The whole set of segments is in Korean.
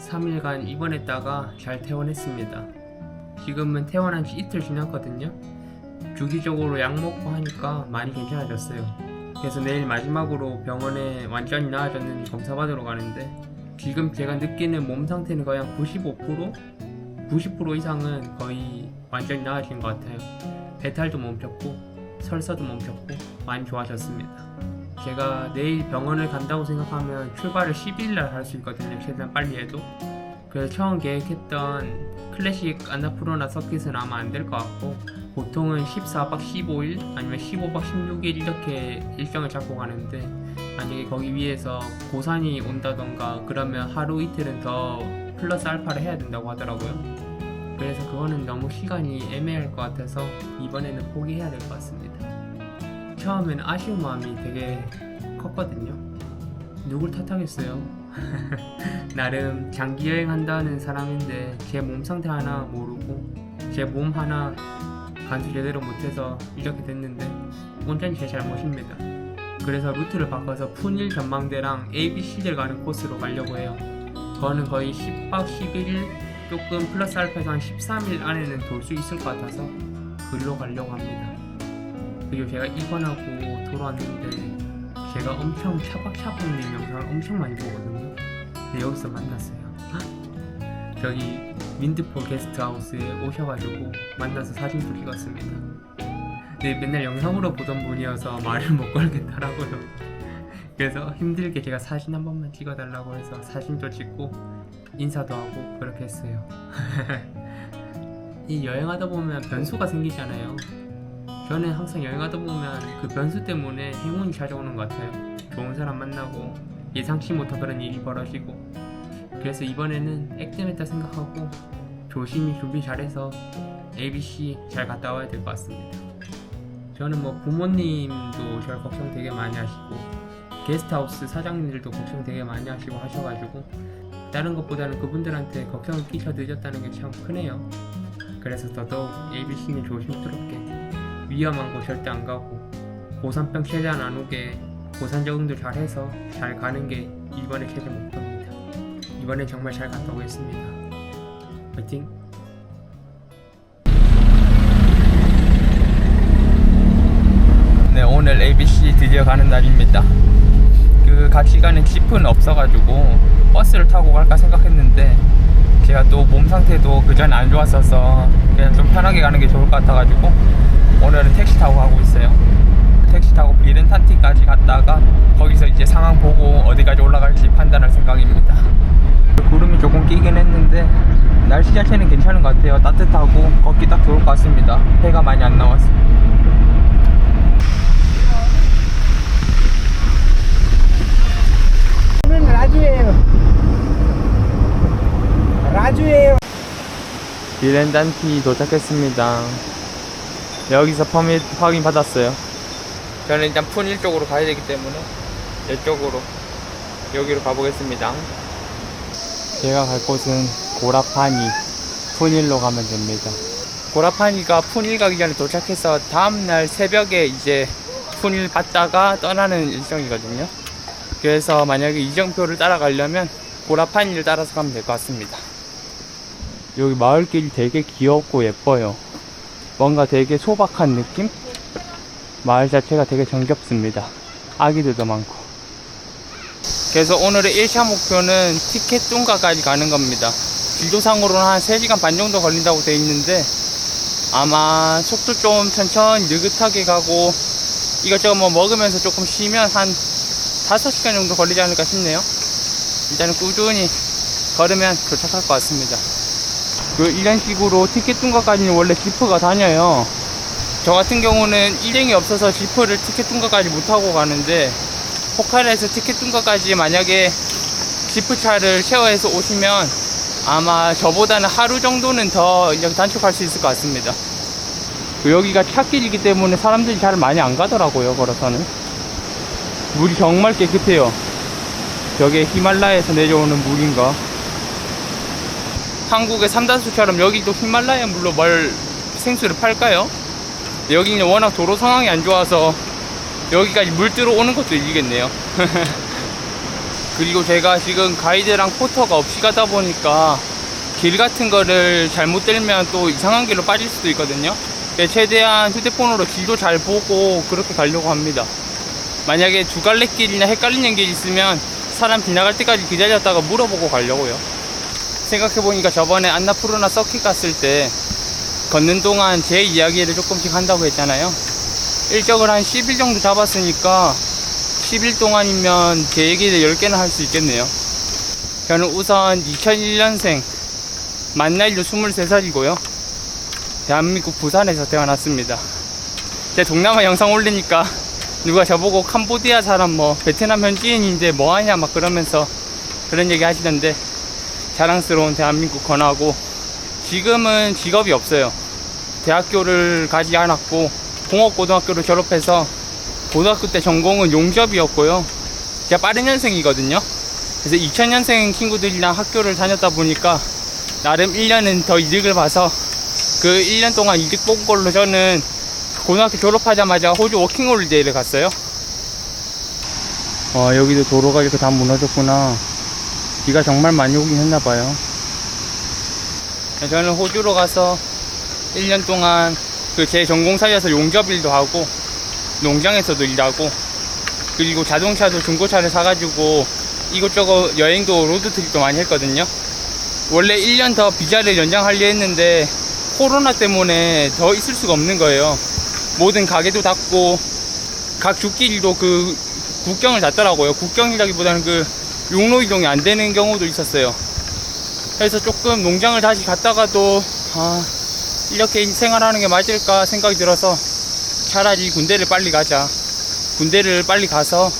3일간 입원했다가 잘 퇴원했습니다. 지금은 퇴원한 지 이틀 지났거든요. 주기적으로 약 먹고 하니까 많이 괜찮아졌어요. 그래서 내일 마지막으로 병원에 완전히 나아졌는지 검사받으러 가는데, 지금 제가 느끼는 몸 상태는 거의 한 95%? 90% 이상은 거의 완전히 나아진 것 같아요. 배탈도 멈췄고 설사도 멈췄고 많이 좋아졌습니다. 제가 내일 병원을 간다고 생각하면 출발을 10일날 할 수 있거든요. 최대한 빨리 해도. 그래서 처음 계획했던 클래식 안나푸르나 서킷은 아마 안 될 것 같고, 보통은 14박 15일 아니면 15박 16일 이렇게 일정을 잡고 가는데, 만약에 거기 위에서 고산이 온다던가 그러면 하루 이틀은 더 플러스 알파를 해야 된다고 하더라고요. 그래서 그거는 너무 시간이 애매할 것 같아서 이번에는 포기해야 될 것 같습니다. 처음에는 아쉬운 마음이 되게 컸거든요. 누굴 탓하겠어요. 나름 장기 여행한다는 사람인데 제 몸 상태 하나 모르고 제 몸 하나 간수 제대로 못해서 이렇게 됐는데 온전히 제 잘못입니다. 그래서 루트를 바꿔서 푼일 전망대랑 ABC들 가는 코스로 가려고 해요. 그거는 거의 10박 11일 조금 플러스 알파에서 한 13일 안에는 돌 수 있을 것 같아서 그리로 가려고 합니다. 그리고 제가 입원하고 돌아왔는데 제가 엄청 차박차박님 영상을 엄청 많이 보거든요. 근데 여기서 만났어요. 저기 윈드폴 게스트하우스에 오셔가지고 만나서 사진도 찍었습니다. 근데 맨날 영상으로 보던 분이어서 말을 못 걸겠더라고요. 그래서 힘들게 제가 사진 한 번만 찍어달라고 해서 사진도 찍고 인사도 하고 그렇게 했어요. 이 여행하다 보면 변수가 생기잖아요. 저는 항상 여행하다 보면 그 변수 때문에 행운이 찾아오는 것 같아요. 좋은 사람 만나고 예상치 못한 그런 일이 벌어지고. 그래서 이번에는 액땜했다 생각하고 조심히 준비 잘해서 ABC 잘 갔다 와야 될 것 같습니다. 저는 뭐 부모님도 저를 걱정 되게 많이 하시고 게스트하우스 사장님들도 걱정 되게 많이 하시고 하셔가지고 다른 것보다는 그분들한테 걱정을 끼쳐 드렸다는 게 참 크네요. 그래서 더더욱 ABC는 조심스럽게 위험한 곳 절대 안 가고 고산병 최대한 안 오게 고산 적응도 잘 해서 잘 가는 게 이번에 최대 목표입니다. 이번엔 정말 잘 갔다 오겠습니다. 화이팅! 네, 오늘 ABC 드디어 가는 날입니다. 그 같이 가는 집은 없어가지고 버스를 타고 갈까 생각했는데 제가 또 몸 상태도 그전에 안 좋았어서 그냥 좀 편하게 가는 게 좋을 것 같아가지고 오늘은 택시 타고 가고 있어요. 택시 타고 비렌탄티까지 갔다가 거기서 이제 상황 보고 어디까지 올라갈지 판단할 생각입니다. 구름이 조금 끼긴 했는데 날씨 자체는 괜찮은 것 같아요. 따뜻하고 걷기 딱 좋을 것 같습니다. 해가 많이 안 나와서. 라주예요. 비렌탄티 도착했습니다. 여기서 퍼밋 확인 받았어요. 저는 일단 푼일 쪽으로 가야 되기 때문에 이쪽으로 여기로 가보겠습니다. 제가 갈 곳은 고라파니 푼일로 가면 됩니다. 고라파니가 푼일 가기 전에 도착해서 다음날 새벽에 이제 푼일 받다가 떠나는 일정이거든요. 그래서 만약에 이정표를 따라가려면 고라파니를 따라서 가면 될 것 같습니다. 여기 마을길이 되게 귀엽고 예뻐요. 뭔가 되게 소박한 느낌? 마을 자체가 되게 정겹습니다. 아기들도 많고. 그래서 오늘의 1차 목표는 티켓 뚱가까지 가는 겁니다. 지도상으로는 한 3시간 반 정도 걸린다고 되어 있는데 아마 속도 좀 천천히 느긋하게 가고 이것저것 뭐 먹으면서 조금 쉬면 한 5시간 정도 걸리지 않을까 싶네요. 일단은 꾸준히 걸으면 도착할 것 같습니다. 이런 식으로 티켓 뚱가까지는 원래 지프가 다녀요. 저 같은 경우는 일행이 없어서 지프를 티켓 뚱가까지 못 타고 가는데 포카라에서 티켓 뚱가까지 만약에 지프차를 쉐어해서 오시면 아마 저보다는 하루 정도는 더 단축할 수 있을 것 같습니다. 여기가 찻길이기 때문에 사람들이 잘 많이 안 가더라고요. 걸어서는 물이 정말 깨끗해요. 저게 히말라야에서 내려오는 물인가? 한국의 삼다수처럼 여기도 히말라야 물로 생수를 팔까요? 여기는 워낙 도로 상황이 안 좋아서 여기까지 물 들어오는 것도 일이겠네요. 그리고 제가 지금 가이드랑 포터가 없이 가다 보니까 길 같은 거를 잘못 들면 또 이상한 길로 빠질 수도 있거든요. 그래서 최대한 휴대폰으로 길도 잘 보고 그렇게 가려고 합니다. 만약에 두 갈래 길이나 헷갈리는 길 있으면 사람 지나갈 때까지 기다렸다가 물어보고 가려고요. 생각해보니까 저번에 안나푸르나 서킷 갔을 때 걷는 동안 제 이야기를 조금씩 한다고 했잖아요. 일정을 한 10일 정도 잡았으니까 10일 동안이면 제 얘기를 10개나 할 수 있겠네요. 저는 우선 2001년생, 만 나이로 23살이고요. 대한민국 부산에서 태어났습니다. 제 동남아 영상 올리니까 누가 저보고 캄보디아 사람 베트남 현지인인데 뭐하냐 막 그러면서 그런 얘기 하시던데, 자랑스러운 대한민국 권하고, 지금은 직업이 없어요. 대학교를 가지 않았고 공업고등학교를 졸업해서 고등학교 때 전공은 용접이었고요. 제가 빠른 년생이거든요. 그래서 2000년생 친구들이랑 학교를 다녔다 보니까 나름 1년은 더 이득을 봐서 그 1년 동안 이득 본 걸로 저는 고등학교 졸업하자마자 호주 워킹홀리데이를 갔어요. 여기도 도로가 이렇게 다 무너졌구나. 비가 정말 많이 오긴 했나봐요. 저는 호주로 가서 1년 동안 제 전공 살려서 용접일도 하고 농장에서도 일하고, 그리고 자동차도 중고차를 사가지고 이곳저곳 여행도 로드트립도 많이 했거든요. 원래 1년 더 비자를 연장하려 했는데 코로나 때문에 더 있을 수가 없는 거예요. 모든 가게도 닫고 각 주길도 그 국경을 닫더라고요. 국경이라기보다는 그 육로 이동이 안 되는 경우도 있었어요. 그래서 조금 농장을 다시 갔다가도 이렇게 생활하는 게 맞을까 생각이 들어서 차라리 군대를 빨리 가자, 군대를 빨리 가서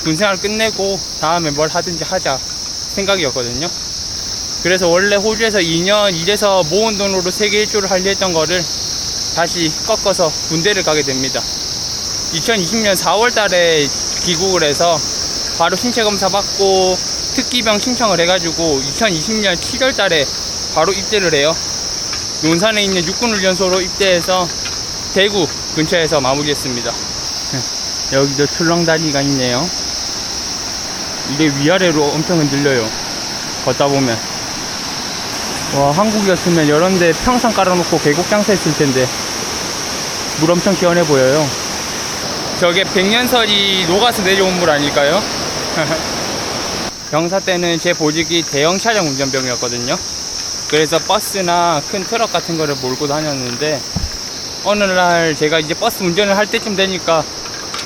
군생활 끝내고 다음에 뭘 하든지 하자 생각이었거든요. 그래서 원래 호주에서 2년 일해서 모은 돈으로 세계 일주를 하려 했던 거를 다시 꺾어서 군대를 가게 됩니다. 2020년 4월 달에 귀국을 해서 바로 신체 검사 받고 특기병 신청을 해가지고 2020년 7월 달에 바로 입대를 해요. 논산에 있는 육군훈련소로 입대해서 대구 근처에서 마무리했습니다. 여기도 출렁다리가 있네요. 이게 위아래로 엄청 흔들려요. 걷다 보면. 와, 한국이었으면 이런데 평상 깔아놓고 계곡 장사했을 텐데 물 엄청 시원해 보여요. 저게 백년설이 녹아서 내려온 물 아닐까요? 병사 때는 제 보직이 대형 차량 운전병이었거든요. 그래서 버스나 큰 트럭 같은 거를 몰고 다녔는데, 어느 날 제가 이제 버스 운전을 할 때쯤 되니까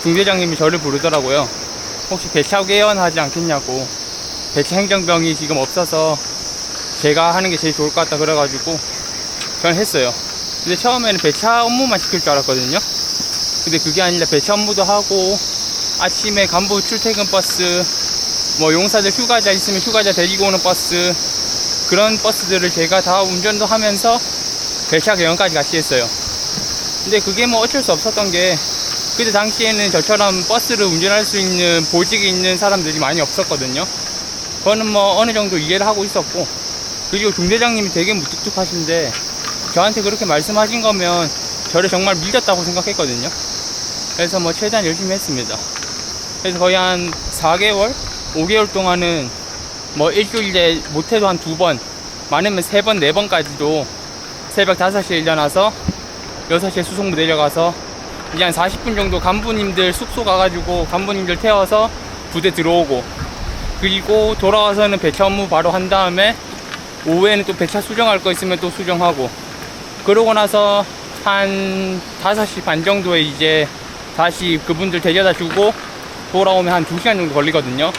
중대장님이 저를 부르더라고요. 혹시 배차 개원하지 않겠냐고. 배차 행정병이 지금 없어서 제가 하는 게 제일 좋을 것 같다 그래가지고 저는 했어요. 근데 처음에는 배차 업무만 시킬 줄 알았거든요. 근데 그게 아니라 배차 업무도 하고, 아침에 간부 출퇴근 버스, 용사들 휴가자 있으면 휴가자 데리고 오는 버스, 그런 버스들을 제가 다 운전도 하면서 배차 개원까지 같이 했어요. 근데 그게 어쩔 수 없었던 게, 그때 당시에는 저처럼 버스를 운전할 수 있는 보직이 있는 사람들이 많이 없었거든요. 저는 어느 정도 이해를 하고 있었고, 그리고 중대장님이 되게 무뚝뚝하신데 저한테 그렇게 말씀하신 거면 저를 정말 믿었다고 생각했거든요. 그래서 최대한 열심히 했습니다. 그래서 거의 한 4개월? 5개월 동안은 일주일에 못해도 한 2번, 많으면 3번, 4번까지도 새벽 5시에 일어나서 6시에 수송부 내려가서 이제 한 40분 정도 간부님들 숙소 가가지고 간부님들 태워서 부대 들어오고, 그리고 돌아와서는 배차 업무 바로 한 다음에 오후에는 또 배차 수정할 거 있으면 또 수정하고, 그러고 나서 한 5시 반 정도에 이제 다시 그분들 데려다 주고 돌아오면 한 2시간 정도 걸리거든요.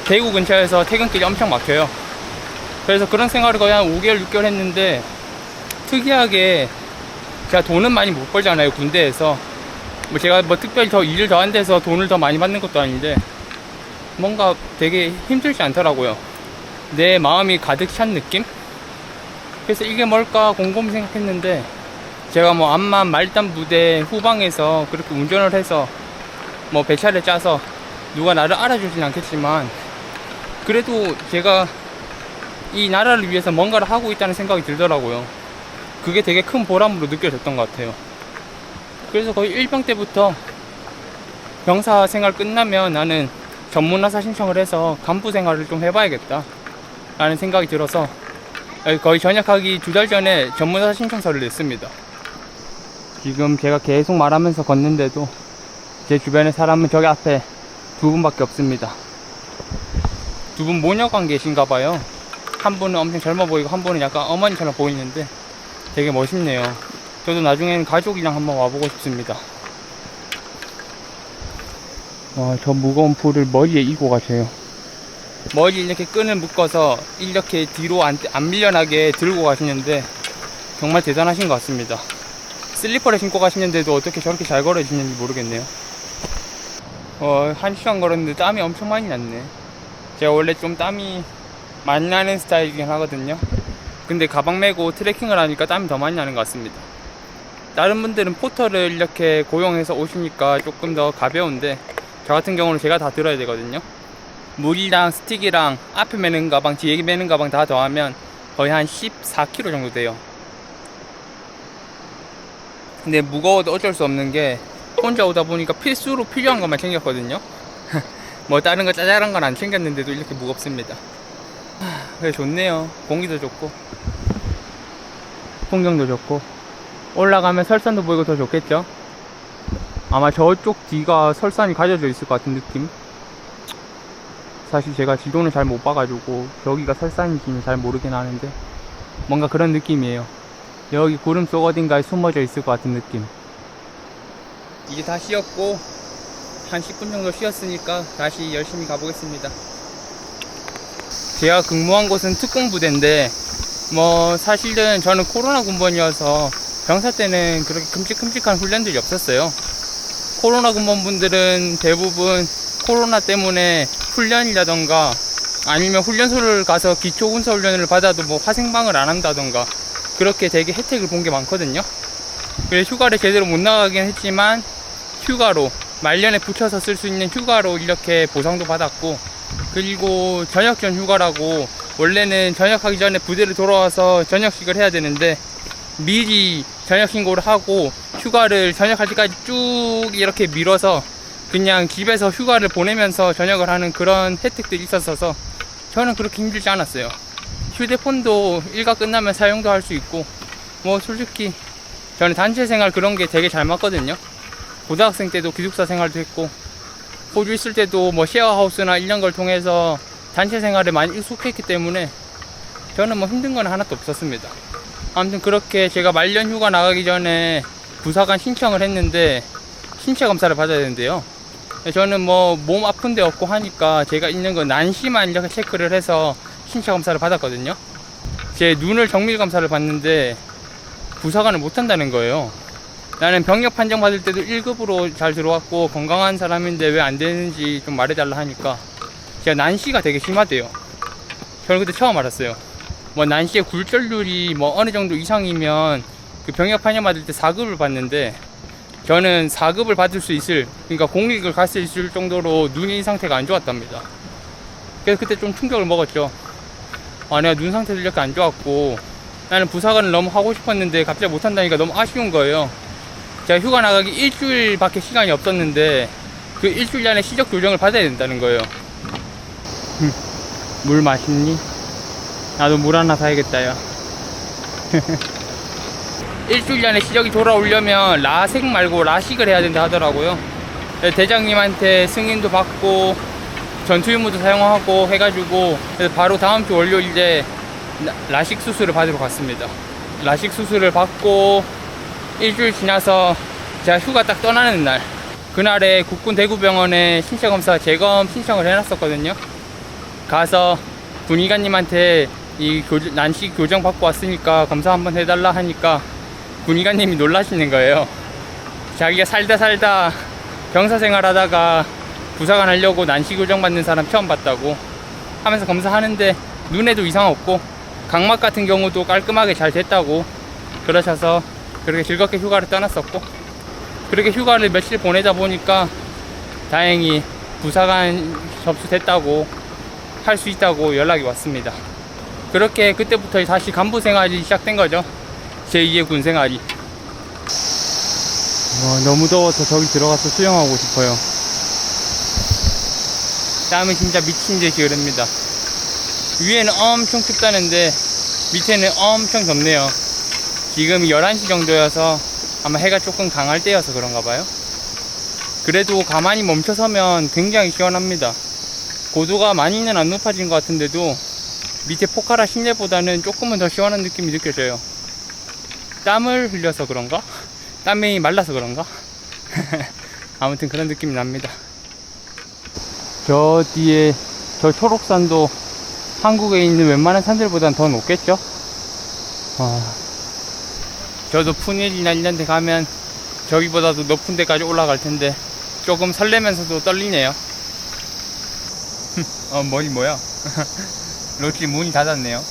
대구 근처에서 퇴근길이 엄청 막혀요. 그래서 그런 생활을 거의 한 5개월, 6개월 했는데, 특이하게 제가 돈은 많이 못 벌잖아요, 군대에서. 제가 특별히 더 일을 더 한 데서 돈을 더 많이 받는 것도 아닌데, 뭔가 되게 힘들지 않더라고요. 내 마음이 가득 찬 느낌? 그래서 이게 뭘까 곰곰이 생각했는데, 제가 암만 말단 부대 후방에서 그렇게 운전을 해서 배차를 짜서 누가 나를 알아주진 않겠지만, 그래도 제가 이 나라를 위해서 뭔가를 하고 있다는 생각이 들더라고요. 그게 되게 큰 보람으로 느껴졌던 것 같아요. 그래서 거의 1병 때부터 병사 생활 끝나면 나는 전문화사 신청을 해서 간부 생활을 좀 해봐야겠다 라는 생각이 들어서 거의 전역하기 2달 전에 전문화사 신청서를 냈습니다. 지금 제가 계속 말하면서 걷는데도 제 주변에 사람은 저기 앞에 2분밖에 없습니다. 2분 모녀관 계신가봐요. 한 분은 엄청 젊어 보이고 한 분은 약간 어머니처럼 보이는데 되게 멋있네요. 저도 나중에는 가족이랑 한번 와보고 싶습니다. 와, 저 무거운 풀을 머리에 이고 가세요. 머리에 이렇게 끈을 묶어서 이렇게 뒤로 안 밀려나게 들고 가시는데 정말 대단하신 것 같습니다. 슬리퍼를 신고 가시는데도 어떻게 저렇게 잘 걸어지는지 모르겠네요. 1시간 걸었는데 땀이 엄청 많이 났네. 제가 원래 좀 땀이 많이 나는 스타일이긴 하거든요. 근데 가방 메고 트레킹을 하니까 땀이 더 많이 나는 것 같습니다. 다른 분들은 포터를 이렇게 고용해서 오시니까 조금 더 가벼운데 저 같은 경우는 제가 다 들어야 되거든요. 물이랑 스틱이랑 앞에 매는 가방, 뒤에 매는 가방 다 더하면 거의 한 14kg 정도 돼요. 근데 무거워도 어쩔 수 없는 게 혼자 오다 보니까 필수로 필요한 것만 챙겼거든요. 뭐 다른 거 짜잘한 건 안 챙겼는데도 이렇게 무겁습니다. 그래 좋네요. 공기도 좋고 풍경도 좋고 올라가면 설산도 보이고 더 좋겠죠. 아마 저쪽 뒤가 설산이 가려져 있을 것 같은 느낌. 사실 제가 지도는 잘 못 봐가지고 여기가 설산인지는 잘 모르긴 하는데 뭔가 그런 느낌이에요. 여기 구름 속 어딘가에 숨어져 있을 것 같은 느낌. 이제 다 쉬었고 한 10분 정도 쉬었으니까 다시 열심히 가보겠습니다. 제가 근무한 곳은 특공부대인데 뭐 사실은 저는 코로나 군번이어서 병사 때는 그렇게 큼직큼직한 훈련들이 없었어요. 코로나 군번분들은 대부분 코로나 때문에 훈련이라던가 아니면 훈련소를 가서 기초 군사 훈련을 받아도 뭐 화생방을 안 한다던가 그렇게 되게 혜택을 본 게 많거든요. 그래서 휴가를 제대로 못 나가긴 했지만 휴가로 말년에 붙여서 쓸 수 있는 휴가로 이렇게 보상도 받았고, 그리고 저녁전 휴가라고 원래는 전역하기 전에 부대를 돌아와서 전역식을 해야 되는데 미리 전역 신고를 하고 휴가를 전역할 때까지 쭉 이렇게 미뤄서 그냥 집에서 휴가를 보내면서 전역을 하는 그런 혜택들이 있었어서 저는 그렇게 힘들지 않았어요. 휴대폰도 일과 끝나면 사용도 할 수 있고, 뭐 솔직히 저는 단체 생활 그런 게 되게 잘 맞거든요. 고등학생 때도 기숙사 생활도 했고, 호주 있을 때도 뭐 쉐어하우스나 이런 걸 통해서 단체 생활에 많이 익숙했기 때문에 저는 뭐 힘든 건 하나도 없었습니다. 아무튼 그렇게 제가 말년 휴가 나가기 전에 부사관 신청을 했는데 신체 검사를 받아야 되는데요. 저는 뭐 몸 아픈 데 없고 하니까 제가 있는 거 난시만 이렇게 체크를 해서 신체 검사를 받았거든요. 제 눈을 정밀 검사를 받는데 부사관을 못 한다는 거예요. 나는 병력 판정 받을 때도 1급으로 잘 들어왔고 건강한 사람인데 왜 안 되는지 좀 말해달라 하니까 제가 난시가 되게 심하대요. 저는 그때 처음 알았어요. 뭐 난시의 굴절률이 뭐 어느 정도 이상이면 그 병력 판정 받을 때 4급을 받는데 저는 4급을 받을 수 있을, 그러니까 공익을 갈 수 있을 정도로 눈이 상태가 안 좋았답니다. 그래서 그때 좀 충격을 먹었죠. 아, 내가 눈 상태도 이렇게 안 좋았고 나는 부사관을 너무 하고 싶었는데 갑자기 못한다니까 너무 아쉬운 거예요. 제가 휴가 나가기 일주일밖에 시간이 없었는데 그 일주일 안에 시적 교정을 받아야 된다는 거예요. 물 맛있니? 나도 물 하나 사야겠다 야. 일주일 안에 시적이 돌아오려면 라섹 말고 라식을 해야 된다 하더라고요. 대장님한테 승인도 받고 전투유무도 사용하고 해가지고 그래서 바로 다음 주 월요일에 라식 수술을 받으러 갔습니다. 라식 수술을 받고 일주일 지나서 제가 휴가 딱 떠나는 날, 그날에 국군 대구병원에 신체검사 재검 신청을 해놨었거든요. 가서 군의관님한테 이 난시 교정 받고 왔으니까 검사 한번 해달라 하니까 군의관님이 놀라시는 거예요. 자기가 살다 병사 생활하다가 부사관 하려고 난시 교정 받는 사람 처음 봤다고 하면서 검사하는데 눈에도 이상 없고 각막 같은 경우도 깔끔하게 잘 됐다고 그러셔서 그렇게 즐겁게 휴가를 떠났었고, 그렇게 휴가를 며칠 보내다 보니까 다행히 부사관 접수됐다고 할 수 있다고 연락이 왔습니다. 그렇게 그때부터 다시 간부 생활이 시작된 거죠. 제2의 군 생활이. 너무 더워서 저기 들어가서 수영하고 싶어요. 땀이 진짜 미친 듯이 흐릅니다. 위에는 엄청 춥다는데 밑에는 엄청 덥네요. 지금 11시 정도여서 아마 해가 조금 강할 때여서 그런가 봐요. 그래도 가만히 멈춰서면 굉장히 시원합니다. 고도가 많이는 안 높아진 것 같은데도 밑에 포카라 실내보다는 조금은 더 시원한 느낌이 느껴져요. 땀을 흘려서 그런가? 땀이 말라서 그런가? 아무튼 그런 느낌이 납니다. 저 뒤에 저 초록산도 한국에 있는 웬만한 산들보단 더 높겠죠? 저도 푸닐이나 이런 데 가면 저기보다도 높은 데까지 올라갈 텐데 조금 설레면서도 떨리네요. 머리 뭐야? 로치 문이 닫았네요.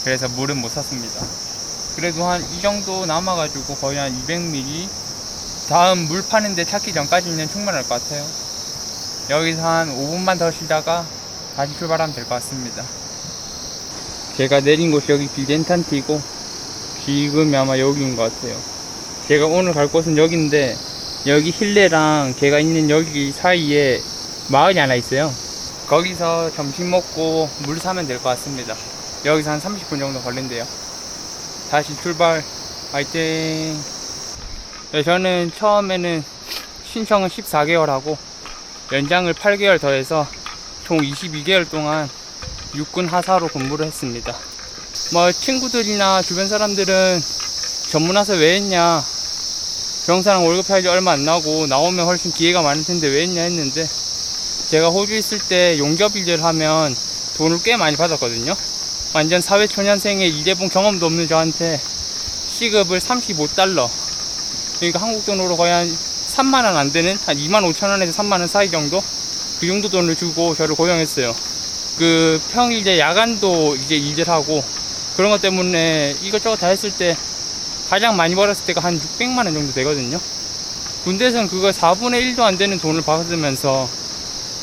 그래서 물은 못 샀습니다. 그래도 한 이 정도 남아가지고 거의 한 200ml 다음 물 파는데 찾기 전까지는 충분할 것 같아요. 여기서 한 5분만 더 쉬다가 다시 출발하면 될 것 같습니다. 제가 내린 곳이 여기 비덴탄티고 지금이 아마 여기인 것 같아요. 제가 오늘 갈 곳은 여기인데 여기 힐레랑 제가 있는 여기 사이에 마을이 하나 있어요. 거기서 점심 먹고 물 사면 될 것 같습니다. 여기서 한 30분 정도 걸린대요. 다시 출발. 화이팅. 저는 처음에는 신청은 14개월 하고 연장을 8개월 더해서 총 22개월 동안 육군 하사로 근무를 했습니다. 뭐 친구들이나 주변 사람들은 전문하서 왜 했냐, 병사랑 월급 차이도 얼마 안 나고 나오면 훨씬 기회가 많을 텐데 왜 했냐 했는데, 제가 호주 있을 때 용접 일을 하면 돈을 꽤 많이 받았거든요. 완전 사회초년생의 일해본 경험도 없는 저한테 시급을 35달러, 그러니까 한국 돈으로 거의 한 3만원 안 되는, 한 25,000원에서 3만원 사이 정도? 그 정도 돈을 주고 저를 고용했어요. 그 평일 이제 야간도 이제 일을 하고 그런 것 때문에 이것저것 다 했을 때 가장 많이 벌었을 때가 한 600만원 정도 되거든요. 군대에서는 그거 4분의 1도 안 되는 돈을 받으면서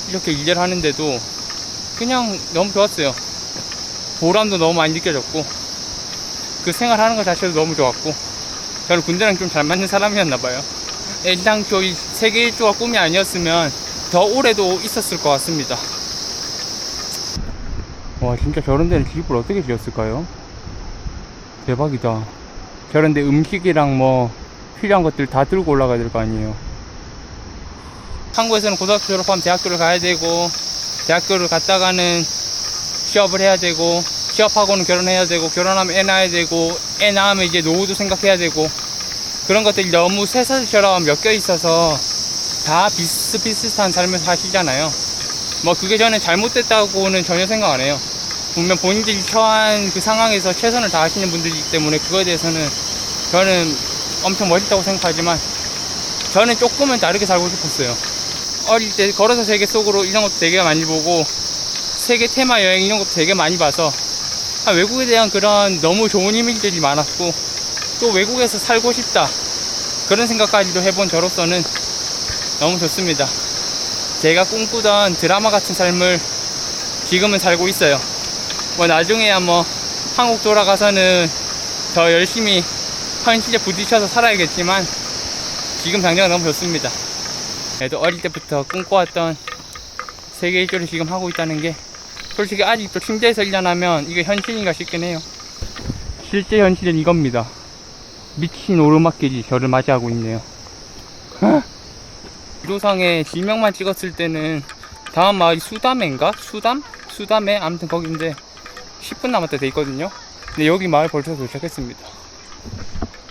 이렇게 일을 하는데도 그냥 너무 좋았어요. 보람도 너무 많이 느껴졌고 그 생활하는 것 자체도 너무 좋았고, 저는 군대랑 좀 잘 맞는 사람이었나봐요. 애당초 이 세계 일주가 꿈이 아니었으면 더 오래도 있었을 것 같습니다. 와, 진짜 저런 데는 집을 어떻게 지었을까요? 대박이다. 저런 데 음식이랑 뭐 필요한 것들 다 들고 올라가야 될 거 아니에요. 한국에서는 고등학교 졸업하면 대학교를 가야 되고, 대학교를 갔다가는 취업을 해야 되고, 취업하고는 결혼해야 되고, 결혼하면 애 낳아야 되고, 애 낳으면 이제 노후도 생각해야 되고, 그런 것들이 너무 쇠사슬처럼 엮여 있어서 다 비슷비슷한 삶을 사시잖아요. 뭐 그게 저는 잘못됐다고는 전혀 생각 안 해요. 분명 본인들이 처한 그 상황에서 최선을 다하시는 분들이기 때문에 그거에 대해서는 저는 엄청 멋있다고 생각하지만, 저는 조금은 다르게 살고 싶었어요. 어릴 때 걸어서 세계 속으로 이런 것도 되게 많이 보고, 세계 테마 여행 이런 것도 되게 많이 봐서 외국에 대한 그런 너무 좋은 이미지들이 많았고, 또 외국에서 살고 싶다 그런 생각까지도 해본 저로서는 너무 좋습니다. 제가 꿈꾸던 드라마 같은 삶을 지금은 살고 있어요. 뭐 나중에야 뭐 한국 돌아가서는 더 열심히 현실에 부딪혀서 살아야겠지만 지금 당장은 너무 좋습니다. 그래도 어릴 때부터 꿈꿔왔던 세계 일주를 지금 하고 있다는 게 솔직히 아직도 침대에서 일어나면 이게 현실인가 싶긴 해요. 실제 현실은 이겁니다. 미친 오르막길이 저를 맞이하고 있네요. 지도상에 지명만 찍었을 때는 다음 마을이 수담인가? 수담에? 아무튼 거긴데 10분 남았다 돼 있거든요. 근데 여기 마을 벌써 도착했습니다.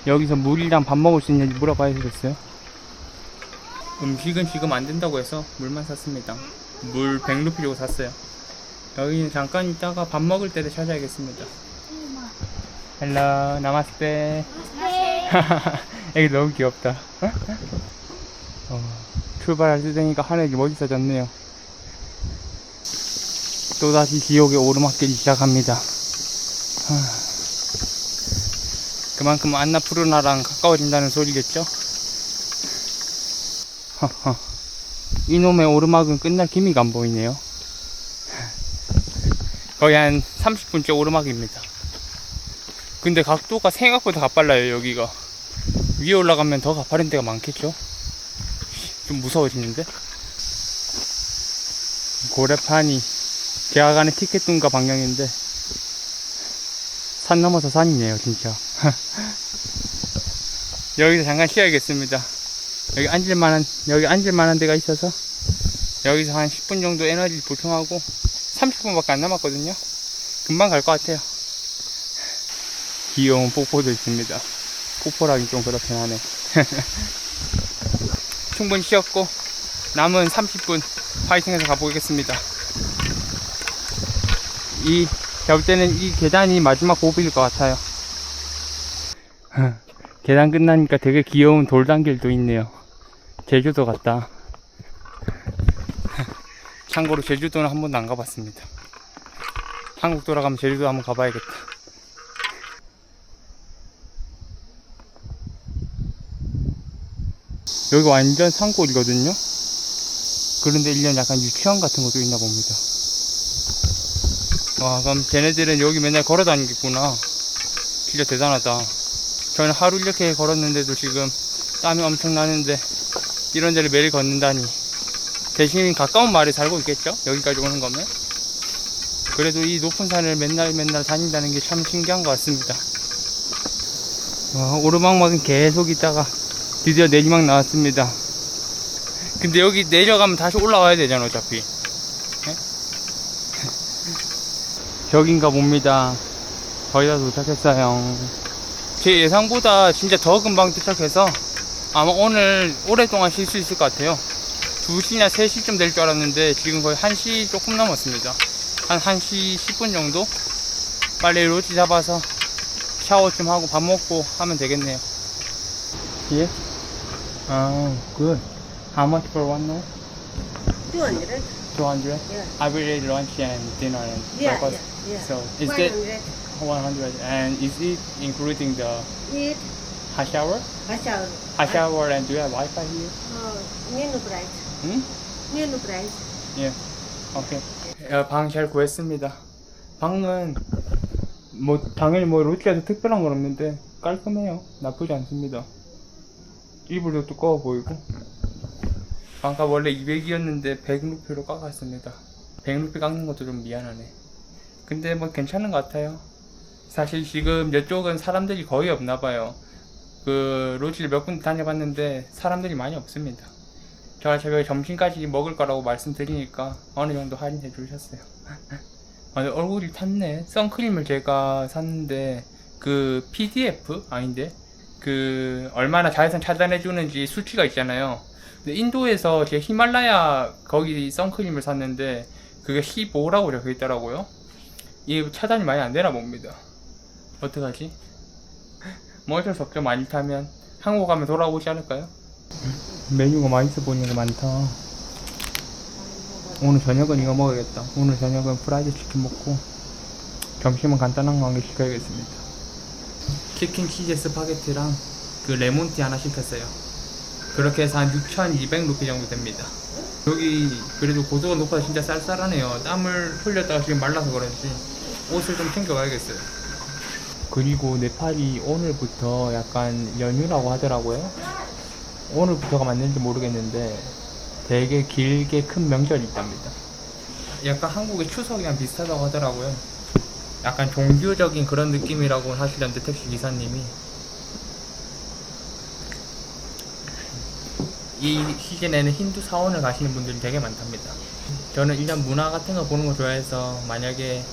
여기서 물이랑 밥 먹을 수 있는지 물어봐야 되겠어요. 음식은 지금 안 된다고 해서 물만 샀습니다. 물 100루피 주고 샀어요. 여기는 잠깐 있다가 밥 먹을 때를 찾아야겠습니다. 헬로, 나마스테. 애기 너무 귀엽다. 출발할 때 되니까 하늘이 멋있어졌네요. 또다시 지옥의 오르막길이 시작합니다. 그만큼 안나푸르나랑 가까워진다는 소리겠죠? 이놈의 오르막은 끝날 기미가 안 보이네요. 거의 한 30분째 오르막입니다. 근데 각도가 생각보다 가빨라요. 여기가 위에 올라가면 더 가파른 데가 많겠죠? 좀 무서워지는데? 고래판이 제가 가는 티켓tun가 방향인데 산 넘어서 산이네요 진짜. 여기서 잠깐 쉬어야겠습니다. 여기 앉을만한 데가 있어서 여기서 한 10분 정도 에너지 보충하고 30분밖에 안 남았거든요. 금방 갈 것 같아요. 귀여운 폭포도 있습니다. 폭포라기 좀 그렇긴 하네. 충분히 쉬었고 남은 30분 파이팅해서 가보겠습니다. 제가 볼 때는 이 계단이 마지막 고비일 것 같아요. 계단 끝나니까 되게 귀여운 돌단길도 있네요. 제주도 같다. 참고로 제주도는 한 번도 안 가봤습니다. 한국 돌아가면 제주도 한번 가봐야겠다. 여기 완전 산골이거든요. 그런데 1년 약간 유치원 같은 것도 있나 봅니다. 와, 그럼 쟤네들은 여기 맨날 걸어 다니겠구나. 진짜 대단하다. 저는 하루 이렇게 걸었는데도 지금 땀이 엄청 나는데 이런 데를 매일 걷는다니. 대신 가까운 마을에 살고 있겠죠? 여기까지 오는 거면. 그래도 이 높은 산을 맨날 다닌다는 게 참 신기한 것 같습니다. 와, 오르막막은 계속 있다가 드디어 내리막 나왔습니다. 근데 여기 내려가면 다시 올라와야 되잖아 어차피. 네? 저긴가 봅니다. 거의 다 도착했어요. 제 예상보다 진짜 더 금방 도착해서 아마 오늘 오랫동안 쉴 수 있을 것 같아요. 2시나 3시쯤 될 줄 알았는데 지금 거의 1시 조금 넘었습니다. 한 1시 10분 정도? 빨리 로지 잡아서 샤워 좀 하고 밥 먹고 하면 되겠네요. 예? good. How much for one meal? 200. 200? Yeah. I will eat lunch and dinner and Yeah, breakfast. yeah. So is that 100. 100? And is it including the Eat. hot shower? Hachal. Hot shower and do you have Wi-Fi here? Menu price. 응? Menu price. 예. 오케이. 방 잘 구했습니다. 방은 뭐 당연히 뭐 로티에서 특별한 건 없는데 깔끔해요. 나쁘지 않습니다. 이불도 두꺼워 보이고. 방값 원래 200이었는데 100루피로 깎았습니다. 100루피 깎는 것도 좀 미안하네. 근데 뭐 괜찮은 것 같아요. 사실 지금 이쪽은 사람들이 거의 없나봐요. 그 로지를 몇 군데 다녀봤는데 사람들이 많이 없습니다. 제가 새벽에 점심까지 먹을 거라고 말씀드리니까 어느 정도 할인해 주셨어요. 얼굴이 탔네. 선크림을 제가 샀는데 그 PDF 아닌데 그 얼마나 자외선 차단해 주는지 수치가 있잖아요. 근데 인도에서 제 히말라야 거기 선크림을 샀는데 그게 15라고 적혀 있더라고요. 이게 차단이 많이 안 되나 봅니다. 어떡하지? 뭐 어쩔 수 없죠. 많이 타면 한국 가면 돌아오지 않을까요? 메뉴가 맛있어 보이는 게 많다. 오늘 저녁은 이거 먹어야겠다. 오늘 저녁은 프라이드 치킨 먹고 점심은 간단한 거 한 개 시켜야겠습니다. 치킨 치즈 스파게티랑 그 레몬티 하나 시켰어요. 그렇게 해서 한 6,200루피 정도 됩니다. 여기 그래도 고도가 높아서 진짜 쌀쌀하네요. 땀을 흘렸다가 지금 말라서 그런지 옷을 좀 챙겨가야겠어요. 그리고 네팔이 오늘부터 약간 연휴라고 하더라고요. 오늘부터가 맞는지 모르겠는데 되게 길게 큰 명절이 있답니다. 약간 한국의 추석이랑 비슷하다고 하더라고요. 약간 종교적인 그런 느낌이라고 하시던데 택시 기사님이. 이 시즌에는 힌두 사원을 가시는 분들이 되게 많답니다. 저는 일단 문화 같은 거 보는 거 좋아해서 만약에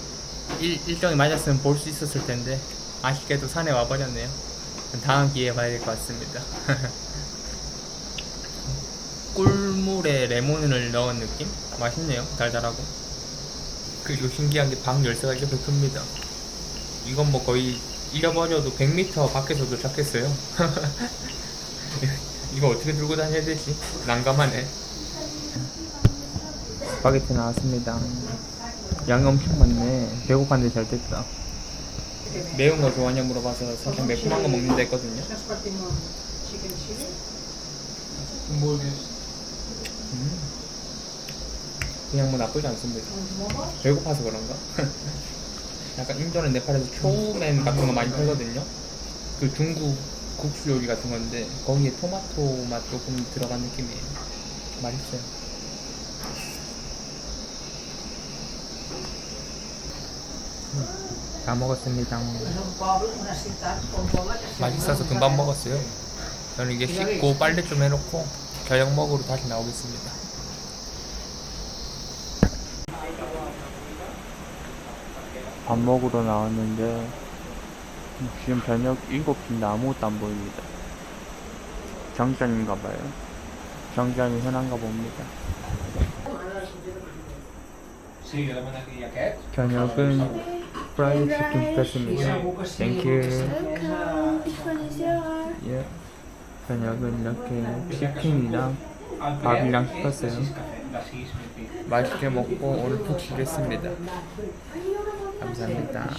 일정이 맞았으면 볼 수 있었을 텐데 아쉽게도 산에 와버렸네요. 다음 기회에 봐야 될 것 같습니다. 꿀물에 레몬을 넣은 느낌? 맛있네요. 달달하고. 그리고 신기한 게 방 열쇠가 이렇게 큽니다. 이건 뭐 거의 잃어버려도 100m 밖에서 도착했어요. 이거 어떻게 들고 다녀야 되지? 난감하네. 스파게티 나왔습니다. 양이 엄청 많네. 배고팠는데 잘 됐다. 매운 거 좋아하냐 물어봐서 살짝 매콤한 거 먹는다 했거든요. 그냥 뭐 나쁘지 않습니다. 배고파서 그런가? 약간 인도는 네팔에서 초우멘 같은 거 많이 팔거든요. 그 중국 국수 요리 같은 건데 거기에 토마토 맛 조금 들어간 느낌이에요. 맛있어요. 다 먹었습니다. 맛있어서 금방 먹었어요. 저는 이게 씻고 빨래 좀 해놓고 저녁 먹으러 다시 나오겠습니다. 밥 먹으러 나왔는데 지금 저녁 7시인데 아무것도 안 보입니다. 정전인가봐요. 정전이 흔한가 봅니다. 저녁은 프라이드 치킨 시켰습니다. 땡큐. 예. 저녁은 이렇게 치킨이랑 밥이랑 시켰어요. 맛있게 먹고 오늘 푹 쉬겠습니다. 감사합니다.